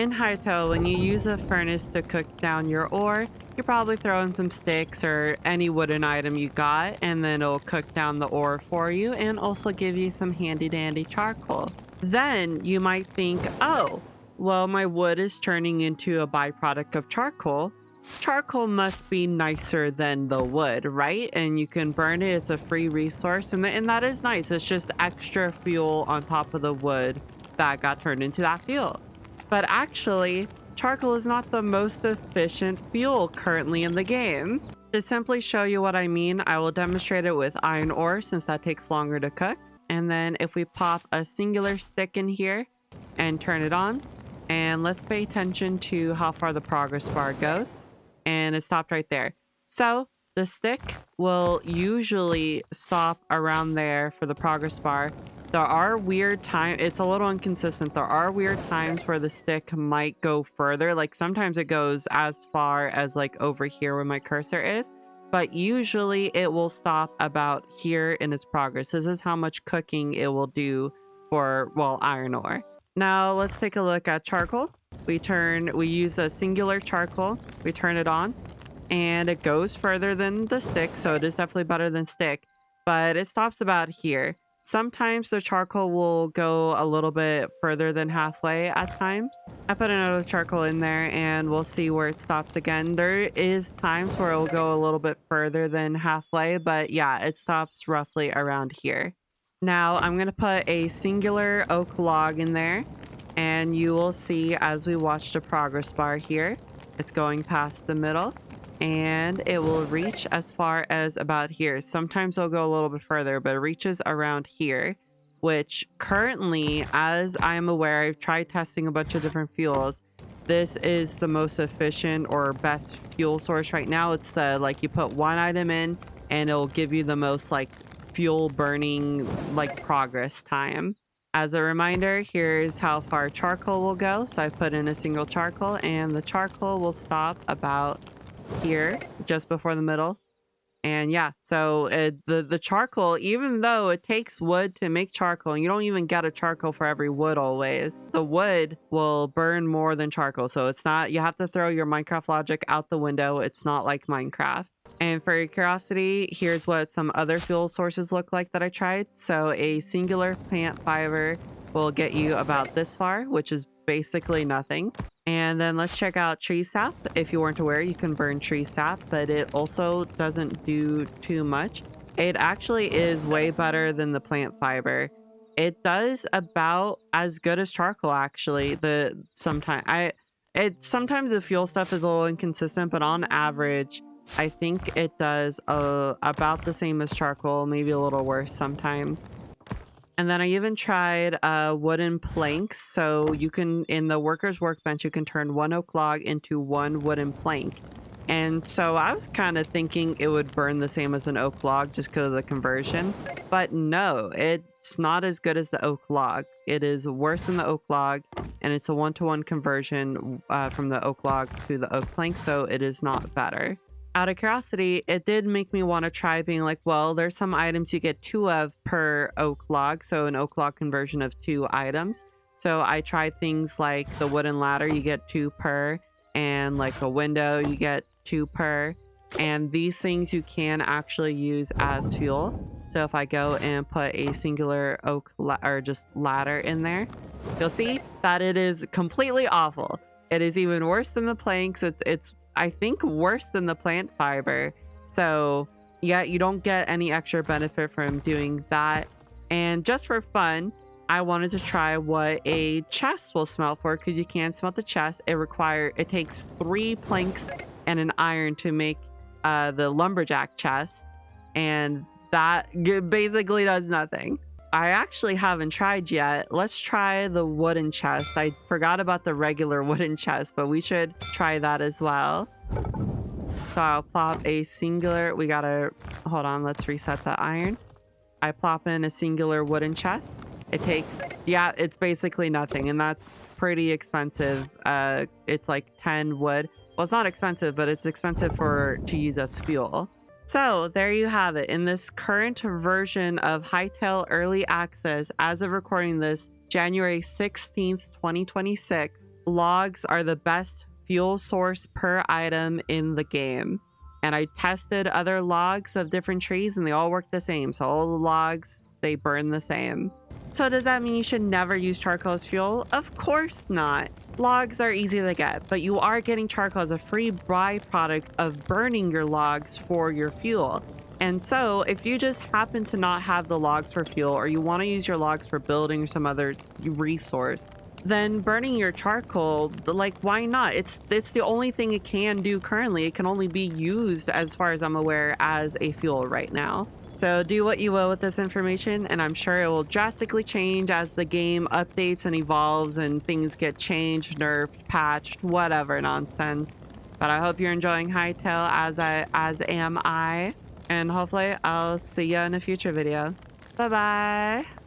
In Hytale, when you use a furnace to cook down your ore, you probably throw in some sticks or any wooden item you got, and then it'll cook down the ore for you and also give you some handy dandy charcoal. Then you might think, oh, well, my wood is turning into a byproduct of charcoal. Charcoal must be nicer than the wood, right? And you can burn it. It's a free resource, and that is nice. It's just extra fuel on top of the wood that got turned into that fuel. But actually, charcoal is not the most efficient fuel currently in the game. To simply show you what I mean, I will demonstrate it with iron ore since that takes longer to cook. And then if we pop a singular stick in here and turn it on, and let's pay attention to how far the progress bar goes. And it stopped right there. So the stick will usually stop around there for the progress bar. There are weird times, it's a little inconsistent. There are weird times where the stick might go further. Like sometimes it goes as far as like over here where my cursor is, but usually it will stop about here in its progress. This is how much cooking it will do for, well, iron ore. Now let's take a look at charcoal. We use a singular charcoal, we turn it on, and it goes further than the stick, so it is definitely better than stick, but it stops about here. Sometimes the charcoal will go a little bit further than halfway at times. I put another charcoal in there and we'll see where it stops again. There is times where it will go a little bit further than halfway, but yeah, it stops roughly around here. Now I'm going to put a singular oak log in there, and you will see as we watch the progress bar here, it's going past the middle. And it will reach as far as about here. Sometimes it'll go a little bit further, but it reaches around here, which currently, as I'm aware, I've tried testing a bunch of different fuels. This is the most efficient or best fuel source right now. It's the, like, you put one item in and it'll give you the most like fuel burning, like progress time. As a reminder, here's how far charcoal will go. So I put in a single charcoal and the charcoal will stop about here just before the middle. And yeah, so the charcoal, even though it takes wood to make charcoal, and you don't even get a charcoal for every wood always, the wood will burn more than charcoal. So it's not, you have to throw your Minecraft logic out the window. It's not like Minecraft. And for your curiosity, here's what some other fuel sources look like that I tried. So a singular plant fiber will get you about this far, which is basically nothing. And then let's check out tree sap. If you weren't aware, you can burn tree sap, but it also doesn't do too much. It actually is way better than the plant fiber. It does about as good as charcoal, actually. Sometimes the fuel stuff is a little inconsistent, but on average, I think it does about the same as charcoal, maybe a little worse sometimes. And then I even tried wooden planks. So you can, in the worker's workbench, you can turn one oak log into one wooden plank. And so I was kind of thinking it would burn the same as an oak log just because of the conversion. But no, it's not as good as the oak log. It is worse than the oak log. And it's a one-to-one conversion from the oak log to the oak plank. So it is not better. Out of curiosity, it did make me want to try being like, well, there's some items you get 2 of per oak log. So an oak log conversion of 2 items. So I tried things like the wooden ladder, you get 2 per. And like a window, you get 2 per. And these things you can actually use as fuel. So if I go and put a singular oak or just ladder in there, you'll see that it is completely awful. It is even worse than the planks. It's I think worse than the plant fiber. So yeah, you don't get any extra benefit from doing that. And just for fun, I wanted to try what a chest will smelt for, because you can smelt the chest. It takes 3 planks and an iron to make the lumberjack chest, and that basically does nothing. I actually haven't tried yet. Let's try the wooden chest. I forgot about the regular wooden chest, but we should try that as well. So I'll plop a singular, hold on, let's reset the iron. I plop in a singular wooden chest. It takes, yeah, it's basically nothing, and that's pretty expensive. It's like 10 wood. Well, it's not expensive, but it's expensive to use as fuel. So there you have it. In this current version of Hytale Early Access, as of recording this, January 16th, 2026, logs are the best fuel source per item in the game. And I tested other logs of different trees and they all work the same. So all the logs, they burn the same. So does that mean you should never use charcoal as fuel? Of course not. Logs are easy to get, but you are getting charcoal as a free byproduct of burning your logs for your fuel. And so if you just happen to not have the logs for fuel, or you want to use your logs for building or some other resource, then burning your charcoal, like, why not? It's the only thing it can do currently. It can only be used, as far as I'm aware, as a fuel right now. So do what you will with this information, and I'm sure it will drastically change as the game updates and evolves and things get changed, nerfed, patched, whatever nonsense. But I hope you're enjoying Hytale as am I. And hopefully I'll see you in a future video. Bye bye.